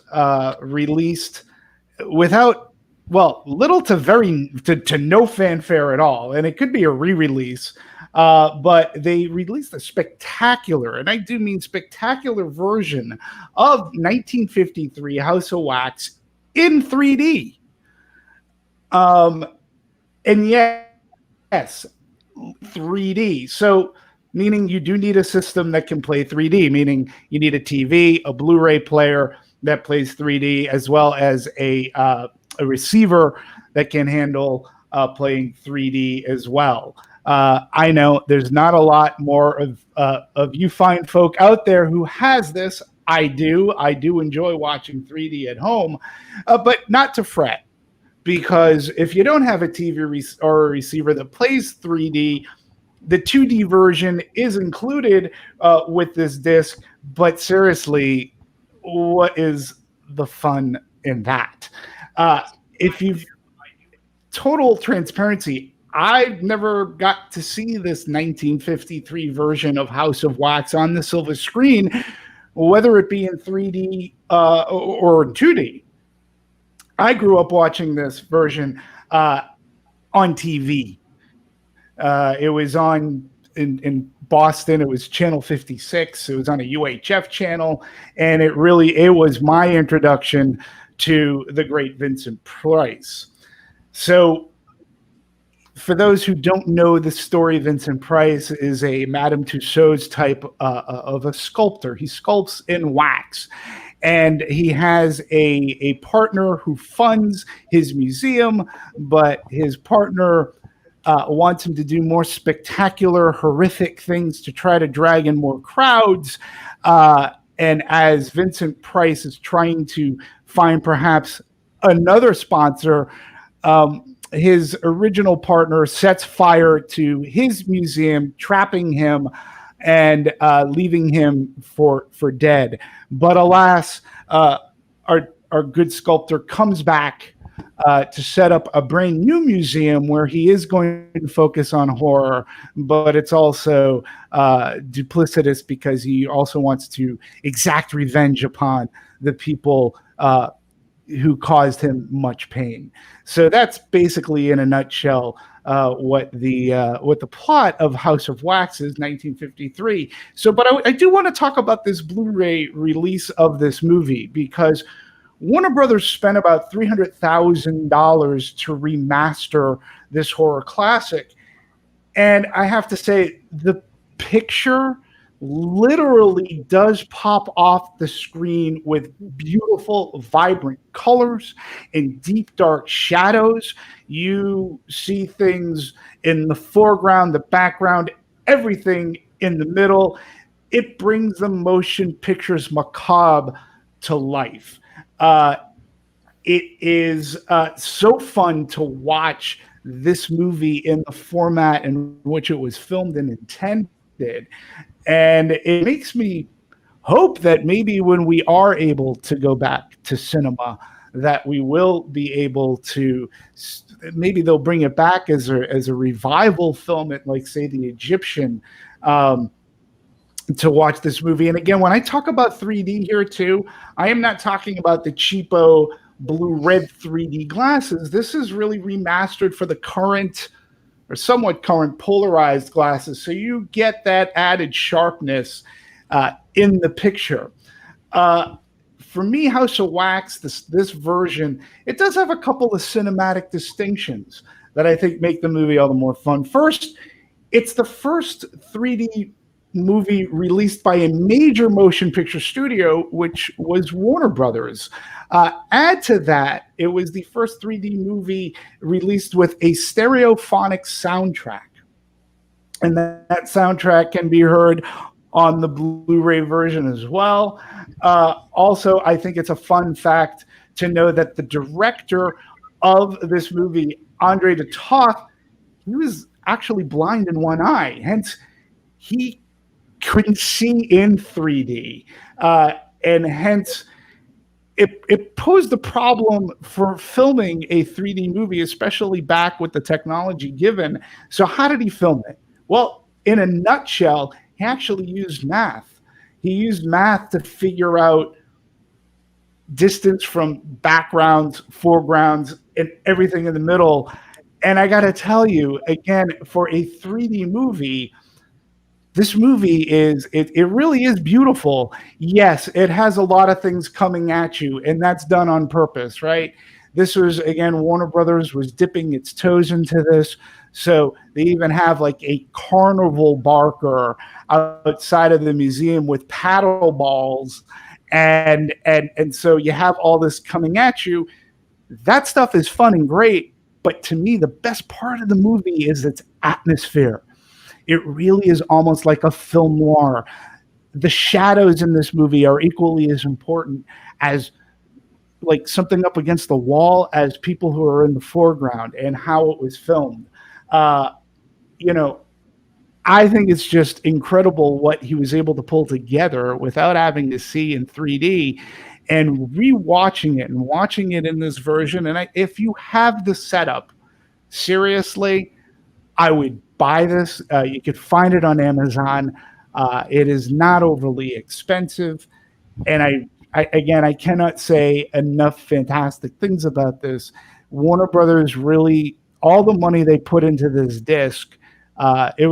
released little to no fanfare at all, and it could be a re-release, but they released a spectacular, and I do mean spectacular, version of 1953 House of Wax in 3D. And yes, 3D. So meaning you do need a system that can play 3D, meaning you need a TV, a Blu-ray player that plays 3D, as well as a receiver that can handle playing 3D as well. I know there's not a lot more of you fine folk out there who has this. I do enjoy watching 3D at home, but not to fret, because if you don't have a TV or a receiver that plays 3D, the 2D version is included with this disc. But seriously, what is the fun in that? If you've total transparency, I've never got to see this 1953 version of House of Wax on the silver screen, whether it be in 3D or in 2D. I grew up watching this version on TV. It was on in Boston. It was channel 56. It was on a UHF channel, and it was my introduction to the great Vincent Price. So for those who don't know the story, Vincent Price is a Madame Tussauds type of a sculptor. He sculpts in wax, and he has a partner who funds his museum, but his partner wants him to do more spectacular, horrific things to try to drag in more crowds. And as Vincent Price is trying to find perhaps another sponsor, his original partner sets fire to his museum, trapping him and leaving him for dead. But alas, our good sculptor comes back to set up a brand new museum where he is going to focus on horror, but it's also duplicitous because he also wants to exact revenge upon the people who caused him much pain. So that's basically, in a nutshell, what the plot of House of Wax is, 1953. So, but I do want to talk about this Blu-ray release of this movie, because Warner Brothers spent about $300,000 to remaster this horror classic. And I have to say, the picture literally does pop off the screen with beautiful, vibrant colors and deep, dark shadows. You see things in the foreground, the background, everything in the middle. It brings the motion picture's macabre to life. It is so fun to watch this movie in the format in which it was filmed and intended. And it makes me hope that maybe when we are able to go back to cinema, that we will be able to, maybe they'll bring it back as a revival film at, like, say, the Egyptian, to watch this movie. And again, when I talk about 3D here too, I am not talking about the cheapo blue-red 3D glasses. This is really remastered for the current or somewhat current polarized glasses. So you get that added sharpness in the picture. For me, House of Wax, this version, it does have a couple of cinematic distinctions that I think make the movie all the more fun. First, it's the first 3D movie released by a major motion picture studio, which was Warner Brothers. Add to that, it was the first 3D movie released with a stereophonic soundtrack. And that soundtrack can be heard on the Blu-ray version as well. Also, I think it's a fun fact to know that the director of this movie, Andre de Toth, he was actually blind in one eye. Hence, he couldn't see in 3D. And hence, it posed a problem for filming a 3D movie, especially back with the technology given. So how did he film it? Well, in a nutshell, he actually used math. He used math to figure out distance from backgrounds, foregrounds, and everything in the middle. And I got to tell you, again, for a 3D movie, this movie it really is beautiful. Yes, it has a lot of things coming at you, and that's done on purpose, right? This was, again, Warner Brothers was dipping its toes into this. So they even have like a carnival barker outside of the museum with paddle balls. And so you have all this coming at you. That stuff is fun and great. But to me, the best part of the movie is its atmosphere. It really is almost like a film noir. The shadows in this movie are equally as important as like something up against the wall as people who are in the foreground and how it was filmed. I think it's just incredible what he was able to pull together without having to see in 3D, and rewatching it and watching it in this version. And if you have the setup, seriously, I would buy this. You could find it on Amazon. It is not overly expensive. And I cannot say enough fantastic things about this. Warner Brothers really, all the money they put into this disc, it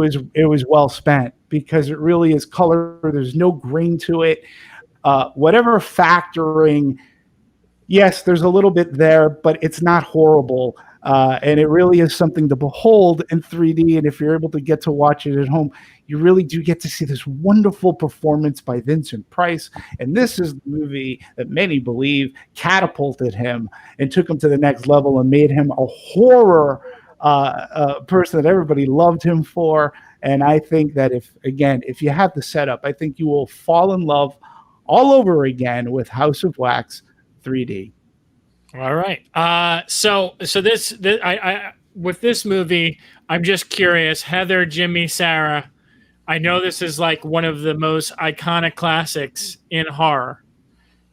was well spent, because it really is color. There's no grain to it. Whatever factoring, yes, there's a little bit there, but it's not horrible. And it really is something to behold in 3D. And if you're able to get to watch it at home, you really do get to see this wonderful performance by Vincent Price. And this is the movie that many believe catapulted him and took him to the next level and made him a horror person that everybody loved him for. And I think that if you have the setup, I think you will fall in love all over again with House of Wax 3D. All right. So this I with this movie, I'm just curious, Heather, Jimmy, Sarah. I know this is like one of the most iconic classics in horror.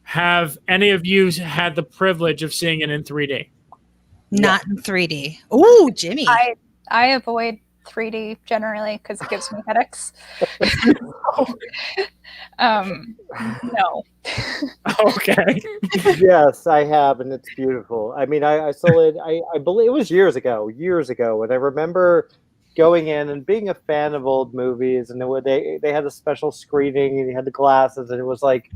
Have any of you had the privilege of seeing it in 3D? Not in 3D. Ooh, Jimmy. I avoid 3D generally because it gives me headaches. No. Okay. Yes, I have, and it's beautiful. I mean, I saw it. I believe it was years ago, and I remember going in and being a fan of old movies, and they had a special screening, and you had the glasses, and it was like,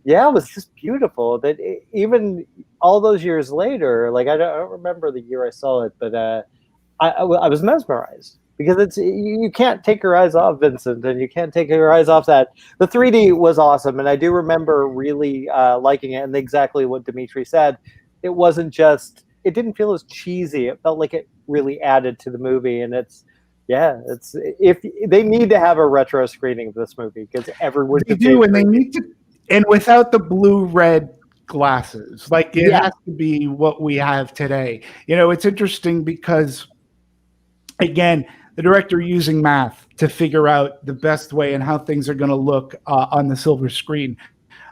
yeah, it was just beautiful. That even all those years later, like I don't remember the year I saw it, but I was mesmerized because you can't take your eyes off Vincent, and you can't take your eyes off that. The 3D was awesome, and I do remember really liking it. And exactly what Demetri said, it didn't feel as cheesy. It felt like it really added to the movie, and if they need to have a retro screening of this movie because everyone they do, and they need to, and without the blue-red glasses, like it has to be what we have today. It's interesting because, again, the director using math to figure out the best way and how things are going to look on the silver screen.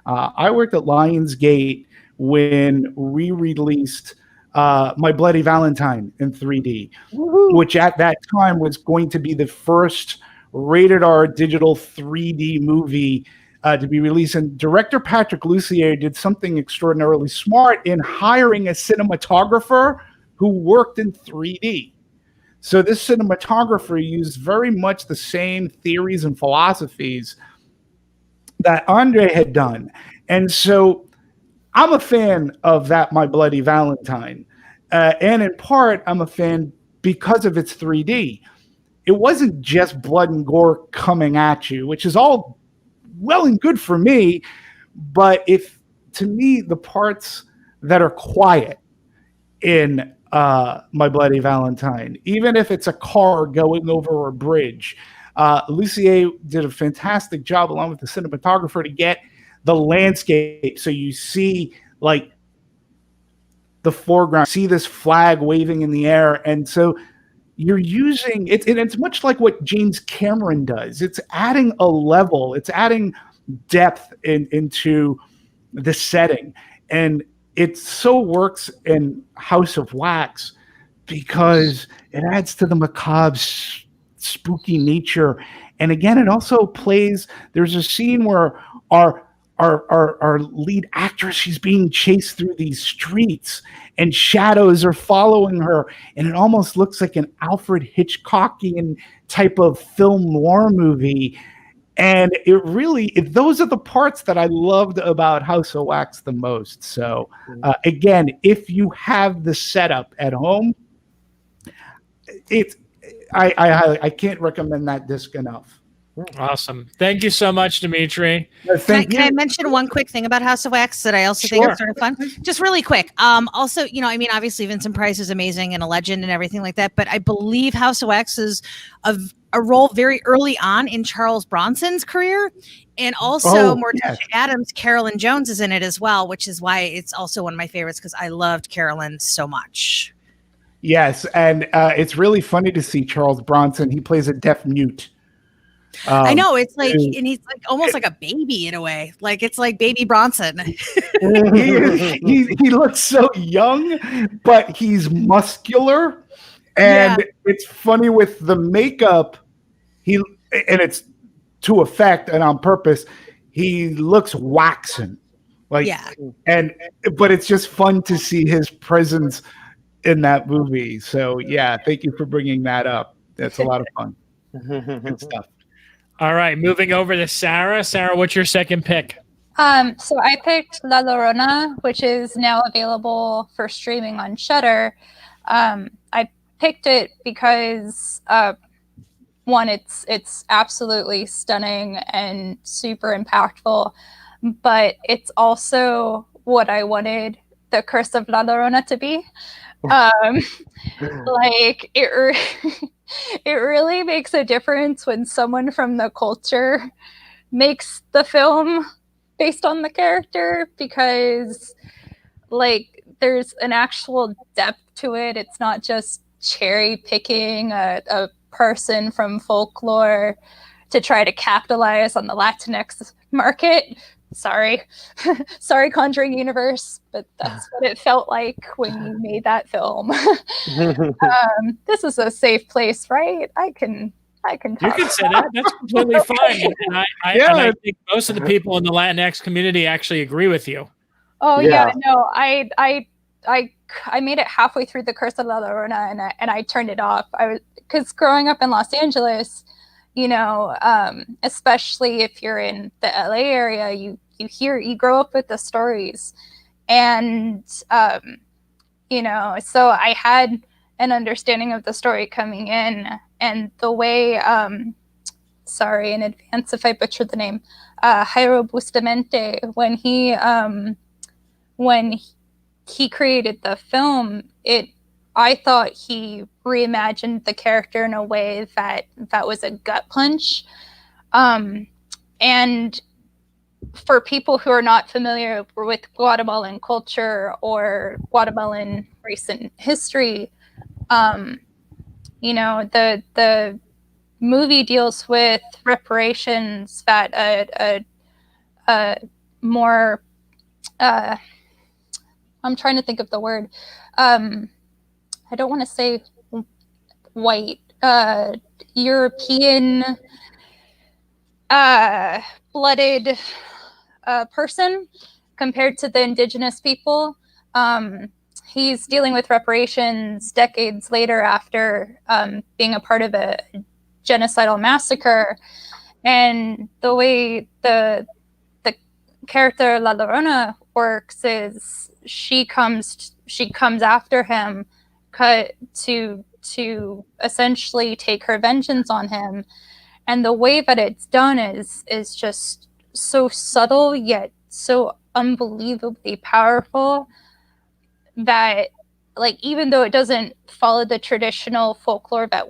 I worked at Lionsgate when we released My Bloody Valentine in 3D, which at that time was going to be the first rated R digital 3D movie to be released. And director Patrick Lussier did something extraordinarily smart in hiring a cinematographer who worked in 3D. So this cinematographer used very much the same theories and philosophies that Andre had done. And so I'm a fan of that My Bloody Valentine. And in part, I'm a fan because of its 3D. It wasn't just blood and gore coming at you, which is all well and good for me. But to me, the parts that are quiet in My Bloody Valentine, even if it's a car going over a bridge, Lussier did a fantastic job along with the cinematographer to get the landscape. So you see like the foreground, see this flag waving in the air. And so you're using it, and it's much like what James Cameron does. It's adding a level, it's adding depth into the setting. And it so works in House of Wax because it adds to the macabre, spooky nature. And again, it also plays, there's a scene where our lead actress, she's being chased through these streets and shadows are following her, and it almost looks like an Alfred Hitchcockian type of film noir movie. And those are the parts that I loved about House of Wax the most. So again, if you have the setup at home, I can't recommend that disc enough. Awesome. Thank you so much, Demetri. Can I mention one quick thing about House of Wax that I also think is sort of fun? Just really quick. Also, obviously Vincent Price is amazing and a legend and everything like that, but I believe House of Wax is a role very early on in Charles Bronson's career. And also Morticia Adams, Carolyn Jones is in it as well, which is why it's also one of my favorites because I loved Carolyn so much. Yes, and it's really funny to see Charles Bronson. He plays a deaf mute. I know, it's like, and he's like almost like a baby in a way. Like it's like baby Bronson. he looks so young, but he's muscular. And it's funny with the makeup, and it's to effect and on purpose, he looks waxen. But it's just fun to see his presence in that movie. So thank you for bringing that up. That's a lot of fun. Good stuff. All right, moving over to Sarah. Sarah, what's your second pick? So I picked La Llorona, which is now available for streaming on Shudder. I picked it because one, it's absolutely stunning and super impactful, but it's also what I wanted the Curse of La Llorona to be. Like it really makes a difference when someone from the culture makes the film based on the character, because like there's an actual depth to it. It's not just cherry picking a person from folklore to try to capitalize on the Latinx market. Sorry, sorry, Conjuring universe, but that's what it felt like when you made that film. This is a safe place, right? I can You talk. can say that. That's completely fine. And I think most of the people in the Latinx community actually agree with you. Oh Yeah. yeah, no, I made it halfway through The Curse of La Llorona, and I turned it off. I was, because growing up in Los Angeles, you know, especially if you're in the LA area, you grow up with the stories, and you know, so I had an understanding of the story coming in, and the way sorry in advance if I butchered the name, Jairo Bustamante, when he created the film, I thought he reimagined the character in a way that was a gut punch. And for people who are not familiar with Guatemalan culture or Guatemalan recent history, you know, the movie deals with reparations that a more I'm trying to think of the word. I don't want to say white, European blooded person compared to the indigenous people. He's dealing with reparations decades later after being a part of a genocidal massacre. And the way the character La Llorona works is she comes after him to essentially take her vengeance on him, and the way that it's done is just so subtle yet so unbelievably powerful that, like, even though it doesn't follow the traditional folklore that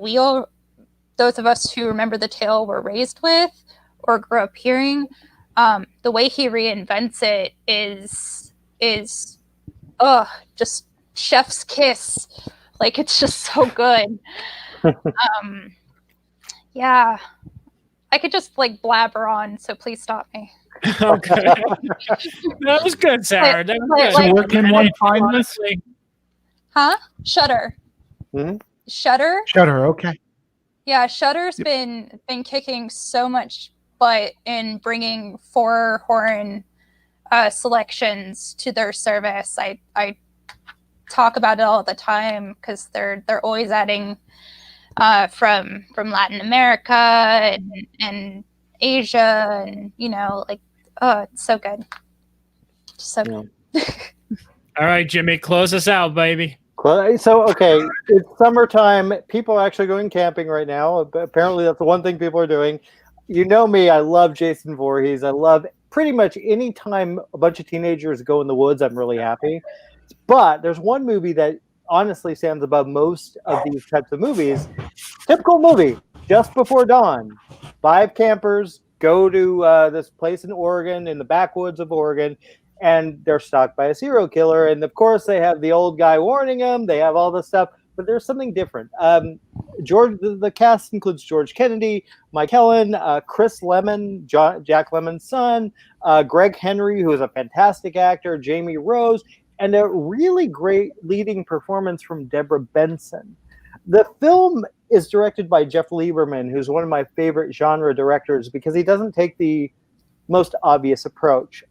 those of us who remember the tale were raised with or grew up hearing, the way he reinvents it is just chef's kiss. Like, it's just so good. Yeah, I could just like blabber on, so please stop me. Okay. That was good, Sarah. That was good. So where can one find this? Huh? Shudder. Mm-hmm. Shudder. Shudder, okay. Yeah, Shudder's been kicking so much butt in bringing four-horn selections to their service. I talk about it all the time because they're always adding from Latin America and Asia, and you know, like, oh, it's so good, so good. All right, Jimmy, close us out, baby. So, okay, it's summertime. People are actually going camping right now. Apparently, that's the one thing people are doing. You know me, I love Jason Voorhees. I love pretty much any time a bunch of teenagers go in the woods, I'm really happy. But there's one movie that honestly stands above most of these types of movies. Typical movie, Just Before Dawn. 5 campers go to this place in Oregon, in the backwoods of Oregon, and they're stalked by a serial killer. And of course, they have the old guy warning them. They have all this stuff, but there's something different. The cast includes George Kennedy, Mike Hellen, Chris Lemmon, Jack Lemmon's son, Greg Henry, who is a fantastic actor, Jamie Rose, and a really great leading performance from Deborah Benson. The film is directed by Jeff Lieberman, who's one of my favorite genre directors because he doesn't take the most obvious approach.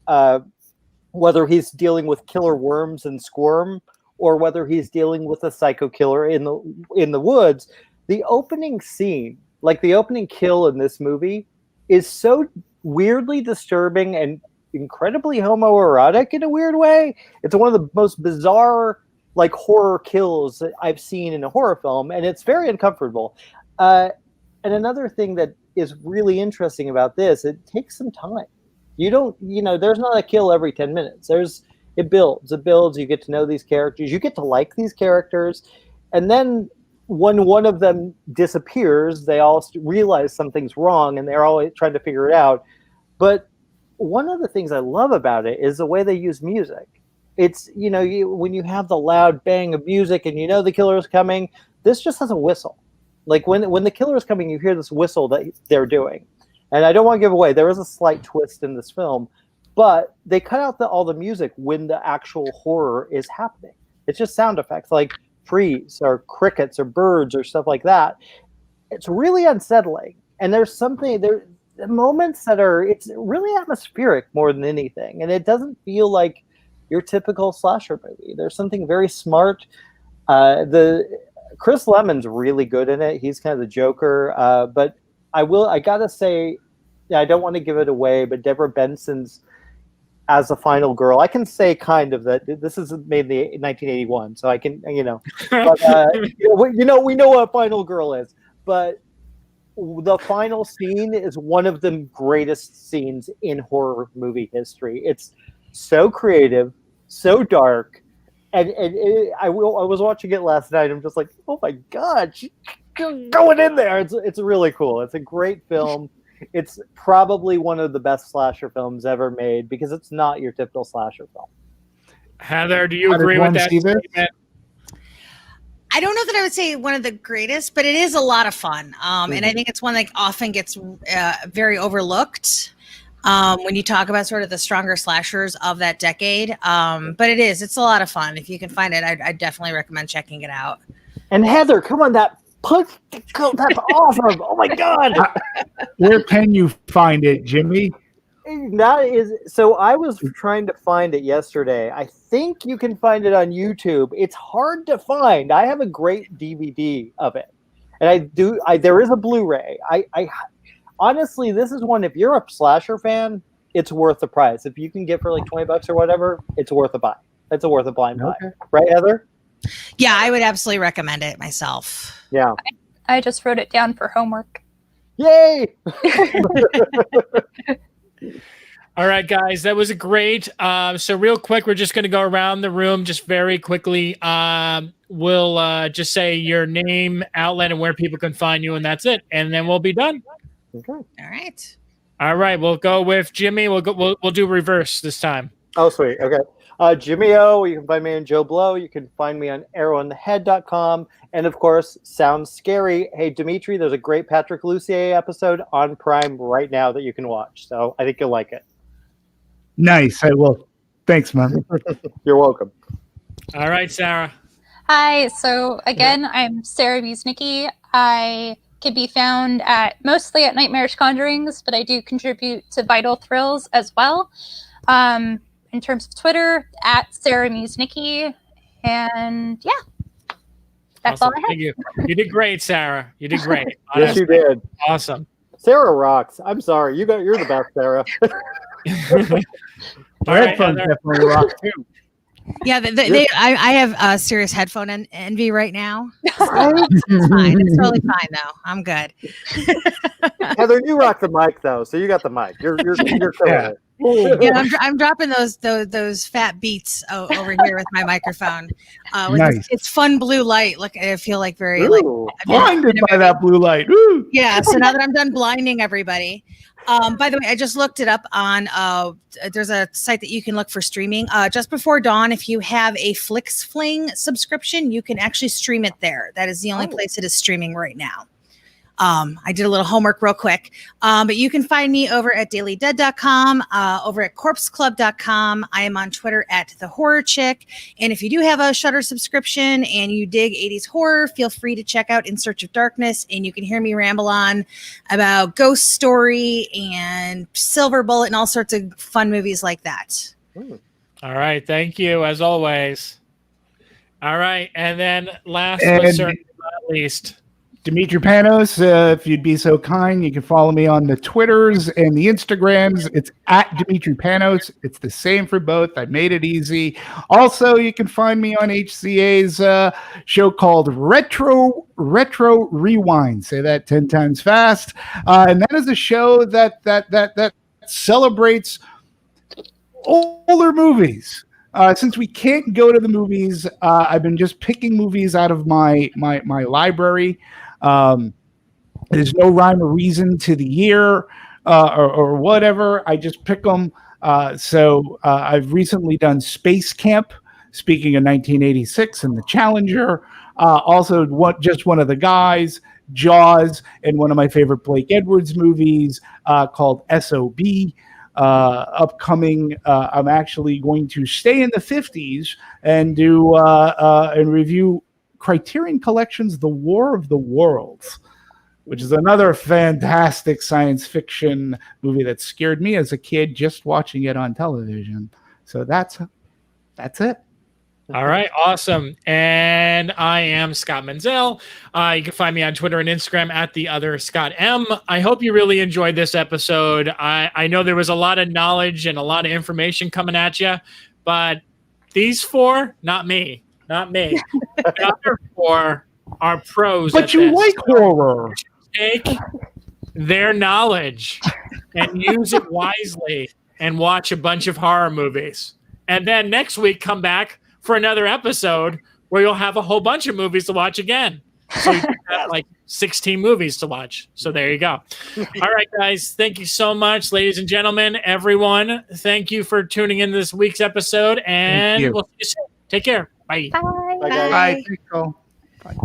Whether he's dealing with killer worms and Squirm, or whether he's dealing with a psycho killer in the woods, the opening scene, like the opening kill in this movie, is so weirdly disturbing and incredibly homoerotic in a weird way. It's one of the most bizarre, like, horror kills that I've seen in a horror film, and it's very uncomfortable. And another thing that is really interesting about this, it takes some time. There's not a kill every 10 minutes. It builds. You get to know these characters. You get to like these characters. And then when one of them disappears, they all realize something's wrong, and they're all trying to figure it out. But one of the things I love about it is the way they use music. It's, when you have the loud bang of music and the killer is coming, this just has a whistle. Like when the killer is coming, you hear this whistle that they're doing. And I don't want to give away, there is a slight twist in this film, but they cut out all the music when the actual horror is happening. It's just sound effects like trees or crickets or birds or stuff like that. It's really unsettling. And there's moments that it's really atmospheric more than anything. And it doesn't feel like your typical slasher movie. There's something very smart. Chris Lemon's really good in it. He's kind of the Joker. But I gotta say, I don't want to give it away, but Deborah Benson's as a final girl, I can say kind of that this is made in 1981, so I can, but, we know what final girl is, but the final scene is one of the greatest scenes in horror movie history. It's so creative, so dark, and I was watching it last night. I'm just like, oh my god, she's going in there. It's really cool. It's a great film. It's probably one of the best slasher films ever made because it's not your typical slasher film. Heather, do you agree with that statement? I don't know that I would say one of the greatest, but it is a lot of fun. And I think it's one that often gets very overlooked when you talk about sort of the stronger slashers of that decade. But it's a lot of fun. If you can find it, I'd definitely recommend checking it out. And Heather, come on, that's awesome. Oh my God. Where can you find it, Jimmy? So I was trying to find it yesterday. I think you can find it on YouTube. It's hard to find. I have a great DVD of it. And there is a Blu-ray. I honestly, this is one, if you're a slasher fan, it's worth the price. If you can get for like $20 or whatever, it's worth a buy. It's worth a blind buy. Right, Heather? Yeah, I would absolutely recommend it myself. Yeah. I just wrote it down for homework. Yay! All right, guys, that was a great. So real quick, we're just going to go around the room just very quickly. We'll just say your name, outlet, and where people can find you, and that's it. And then we'll be done. Okay. All right. All right, we'll go with Jimmy. We'll do reverse this time. Oh, sweet. Okay. Jimmy O, you can find me on Joe Blow. You can find me on arrowinthehead.com. And of course, Sounds Scary. Hey, Demetri, there's a great Patrick Lussier episode on Prime right now that you can watch. So I think you'll like it. Nice. I will. Thanks, man. You're welcome. All right, Sarah. Hi. So again, I'm Sarah Musnicky. I can be found mostly at Nightmarish Conjurings, but I do contribute to Vital Thrills as well. In terms of Twitter, at Sarah Musnicky. And yeah, that's awesome. all I have. Thank you. You did great, Sarah. You did great. Yes, you did. Awesome. Sarah rocks. I'm sorry. You're the best, Sarah. All right, Headphones Heather. definitely rock too. Yeah, I have serious headphone envy right now. It's fine. It's totally fine though. I'm good. Heather, you rock the mic though, so you got the mic. You're killing it. Yeah, I'm dropping those fat beats over here with my microphone. Nice. It's fun blue light. Look, I feel like very Ooh. Blinded by that blue light. Woo! Yeah. So now that I'm done blinding everybody. By the way, I just looked it up on there's a site that you can look for streaming. Just Before Dawn, if you have a FlixFling subscription, you can actually stream it there. That is the only place it is streaming right now. I did a little homework real quick. But you can find me over at dailydead.com, over at corpseclub.com. I am on Twitter at The Horror Chick. And if you do have a Shudder subscription and you dig 80s horror, feel free to check out In Search of Darkness. And you can hear me ramble on about Ghost Story and Silver Bullet and all sorts of fun movies like that. All right. Thank you, as always. All right. And then last but certainly not least, Demetri Panos, if you'd be so kind, you can follow me on the Twitters and the Instagrams. It's at Demetri Panos. It's the same for both. I made it easy. Also, you can find me on HCA's show called Retro Rewind. Say that 10 times fast. And that is a show that celebrates older movies. Since we can't go to the movies, I've been just picking movies out of my library. There's no rhyme or reason to the year or whatever. I just pick them So I've recently done Space Camp, speaking of 1986 and the Challenger. Also, just one of the guys, Jaws, and one of my favorite Blake Edwards movies called SOB. Upcoming, I'm actually going to stay in the 50s and do and review Criterion Collection's The War of the Worlds, which is another fantastic science fiction movie that scared me as a kid just watching it on television. So that's it. All right, awesome. And I am Scott Menzel. You can find me on Twitter and Instagram at the other Scott M. I hope you really enjoyed this episode. I know there was a lot of knowledge and a lot of information coming at you, but these four, not me. The other four are pros. But you like horror. Take their knowledge and use it wisely and watch a bunch of horror movies. And then next week, come back for another episode where you'll have a whole bunch of movies to watch again. So you have like 16 movies to watch. So there you go. All right, guys. Thank you so much, ladies and gentlemen, everyone. Thank you for tuning in this week's episode, and we'll see you soon. Take care. Bye. Bye. Bye, guys. Bye. Thanks, Cole. Bye.